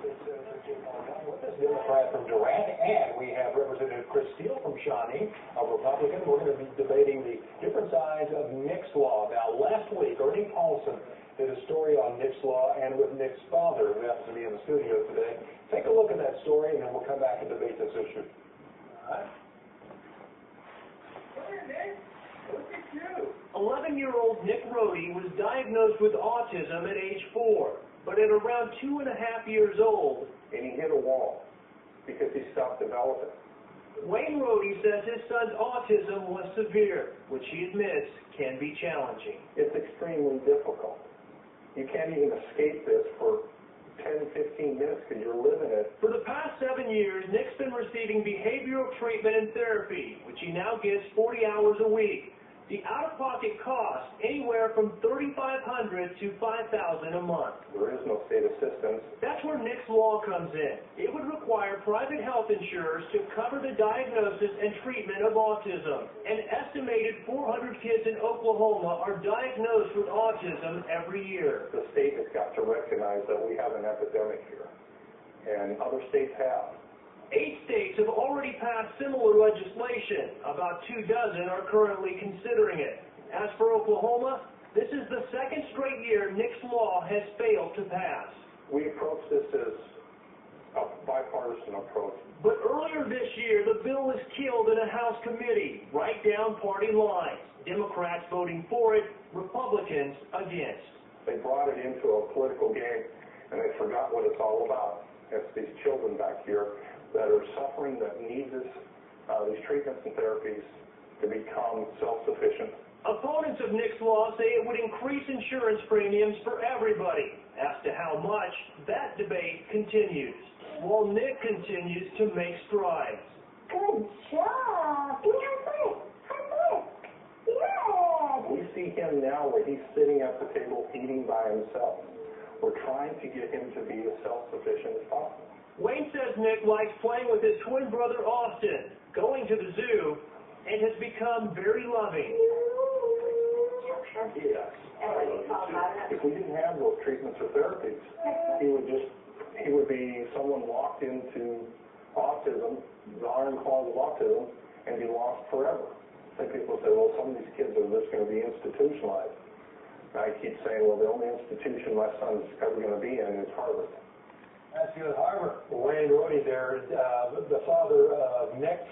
Jay Paul Gumm with us, Democrat from Durant, and we have Representative Kris Steele from Shawnee, a Republican. We're going to be debating the different sides of Nick's Law. Now, last week, Ernie Paulson did a story on Nick's Law and with Nick's father, who happens to be in the studio today. Take a look at that story, and then we'll come back and debate this issue. All right. Hey, Nick. Look at you. 11-year-old Nick Rohde was diagnosed with autism at age 4. But at around 2.5 years old, and he hit a wall because he stopped developing. Wayne Rohde says his son's autism was severe, which he admits can be challenging. It's extremely difficult. You can't even escape this for 10, 15 minutes because you're living it. For the past 7 years, Nick's been receiving behavioral treatment and therapy, which he now gets 40 hours a week. The out-of-pocket cost anywhere from $3,500 to $5,000 a month. There is no state assistance. That's where Nick's Law comes in. It would require private health insurers to cover the diagnosis and treatment of autism. An estimated 400 kids in Oklahoma are diagnosed with autism every year. The state has got to recognize that we have an epidemic here, and other states have. 8 states have already passed similar legislation. About 24 are currently considering it. As for Oklahoma, this is the second straight year Nick's Law has failed to pass. We approach this as a bipartisan approach. But earlier this year, the bill was killed in a House committee, right down party lines. Democrats voting for it, Republicans against. They brought it into a political game, and they forgot what it's all about. It's these children back here that are suffering, that need these treatments and therapies to become self-sufficient. Opponents of Nick's Law say it would increase insurance premiums for everybody. As to how much, that debate continues, while Nick continues to make strides. Good job! Give me a high five! High five! Yeah! We see him now where he's sitting at the table eating by himself. We're trying to get him to be as self-sufficient as possible. Wayne says Nick likes playing with his twin brother Austin, going to the zoo, and has become very loving. Yes. If we didn't have those treatments or therapies, he would be someone locked into autism, the iron claws of autism, and be lost forever. I think people say, well, some of these kids are just going to be institutionalized. And I keep saying, well, the only institution my son's ever going to be in is Harvard. That's good, Harvard. Wayne Rohde there, the father of Nick's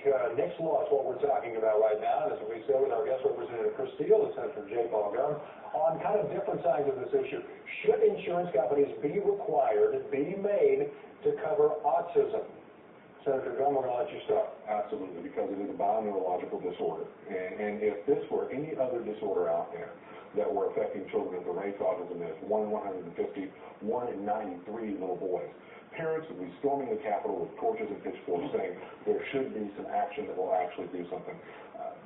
Law is what we're talking about right now. And as we said with our guest Representative Kris Steele and Senator Jay Paul Gumm, on kind of different sides of this issue. Should insurance companies be required, be made to cover autism? Senator Gumm, we're going to let you start. Absolutely, because it is a bioneurological disorder. And if this were any other disorder out there that were affecting children at the rate autism is 1 in 150, 1 in 93 little boys. Parents would be storming the Capitol with torches and pitchforks saying there should be some action that will actually do something.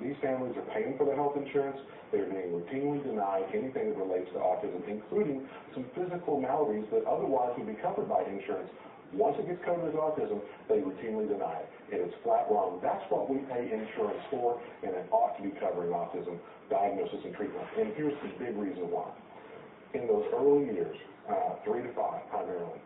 These families are paying for the health insurance. They're being routinely denied anything that relates to autism, including some physical maladies that otherwise would be covered by insurance. Once it gets covered as autism, they routinely deny it. It is flat wrong. That's what we pay insurance for, and it ought to be covering autism, diagnosis, and treatment. And here's the big reason why. In those early years, 3 to 5 primarily,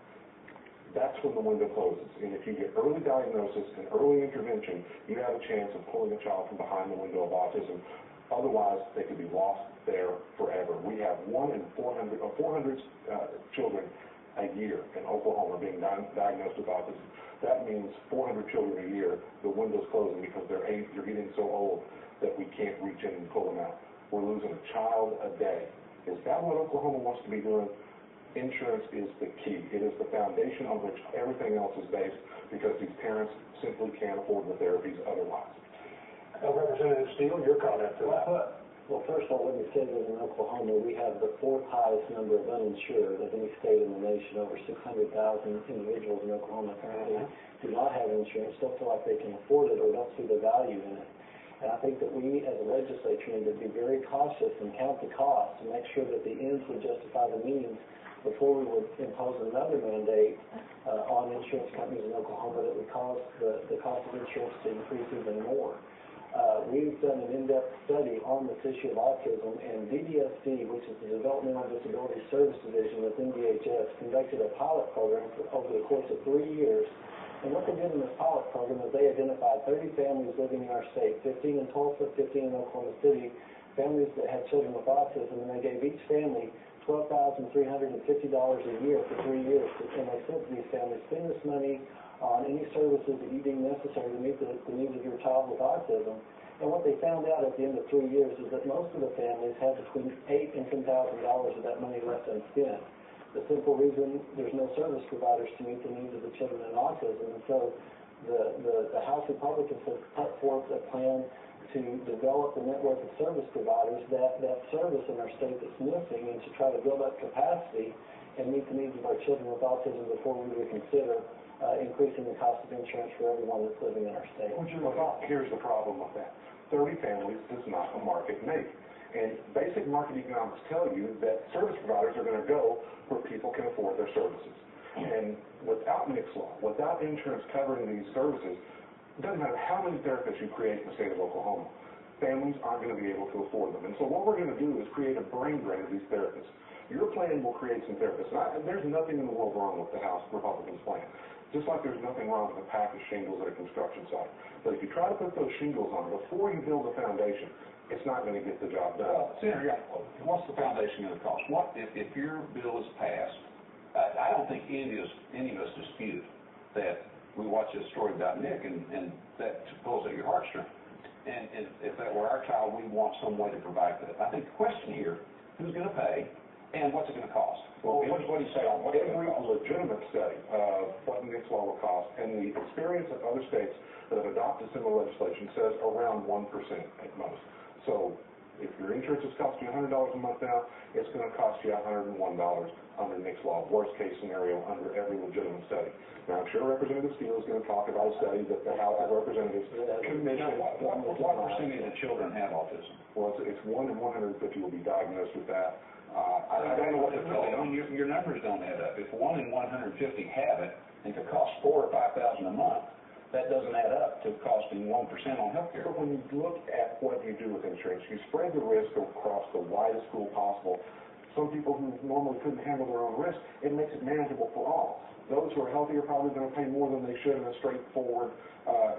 that's when the window closes. And if you get early diagnosis and early intervention, you have a chance of pulling a child from behind the window of autism. Otherwise, they could be lost there forever. We have 1 in 400 children a year in Oklahoma being diagnosed with autism. That means 400 children a year, the window's closing because they're getting so old that we can't reach in and pull them out. We're losing a child a day. Is that what Oklahoma wants to be doing? Insurance is the key. It is the foundation on which everything else is based because these parents simply can't afford the therapies otherwise. Representative Steele, your comment to that. Well, first of all, let me say that in Oklahoma, we have the 4th highest number of uninsured of any state in the nation. Over 600,000 individuals in Oklahoma currently do not have insurance, don't feel like they can afford it or don't see the value in it. And I think that we as a legislature need to be very cautious and count the cost to make sure that the ends would justify the means before we would impose another mandate on insurance companies in Oklahoma that would cause the cost of insurance to increase even more. We've done an in-depth study on this issue of autism, and DDSD, which is the Developmental Disability Service Division within DHS, conducted a pilot program over the course of 3 years. And what they did in this pilot program is they identified 30 families living in our state, 15 in Tulsa, 15 in Oklahoma City, families that had children with autism, and they gave each family $12,350 a year for 3 years. And they said to these families, spend this money on any services that you deem necessary to meet the needs of your child with autism. And what they found out at the end of 3 years is that most of the families had between $8,000 and $10,000 of that money left unspent. The simple reason there's no service providers to meet the needs of the children in autism. And so the House Republicans have put forth a plan to develop a network of service providers that service in our state that's missing, and to try to build up capacity and meet the needs of our children with autism before we would consider increasing the cost of insurance for everyone that's living in our state. Here's the problem with that. 30 families does not a market make. And basic market economics tell you that service providers are going to go where people can afford their services. And without mixed law, without insurance covering these services, it doesn't matter how many therapists you create in the state of Oklahoma, families aren't going to be able to afford them. And so what we're going to do is create a brain drain of these therapists. Your plan will create some therapists. There's nothing in the world wrong with the House Republicans' plan. Just like there's nothing wrong with a pack of shingles at a construction site. But if you try to put those shingles on before you build the foundation, it's not going to get the job done. Well, Senator, what's the foundation going to cost? What if your bill is passed? I don't think any of us dispute that we watch this story about Nick and that pulls at your heartstring. And if that were our child, we want some way to provide for that. I think the question here, who's going to pay and what's it going to cost? Well, what do you say on what every legitimate study of what Nick's law will cost, and the experience of other states that have adopted similar legislation says around 1% at most. So if your insurance is costing you $100 a month now, it's going to cost you $101 under Nick's law, worst case scenario under every legitimate study. Now, I'm sure Representative Steele is going to talk about a study that the House of Representatives commissioned. What percentage of children have autism? Well, it's 1 in 150 will be diagnosed with that. I don't know what to tell you. I mean, your numbers don't add up. If 1 in 150 have it, and if it costs $4,000 or $5,000 a month, that doesn't add up to costing 1% on health care. So when you look at what you do with insurance, you spread the risk across the widest pool possible. Some people who normally couldn't handle their own risk, it makes it manageable for all. Those who are healthy are probably going to pay more than they should in a straightforward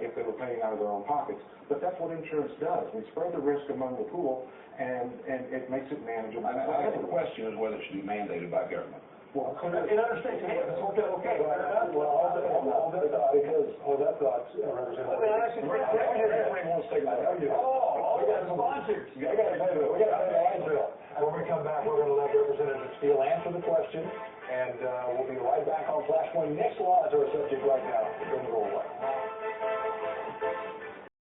if they were paying out of their own pockets. But that's what insurance does. We spread the risk among the pool, and it makes it manageable. I guess the question is whether it should be mandated by government. Well, In other states, okay. Well, hold that thought, because Representative. Everybody wants to take my we got sponsors. We got to pay the line bill. And when we come back, we're going to let Representative Steele answer the question, and we'll be right back on Flashpoint. Next law is our subject right now. Don't go away.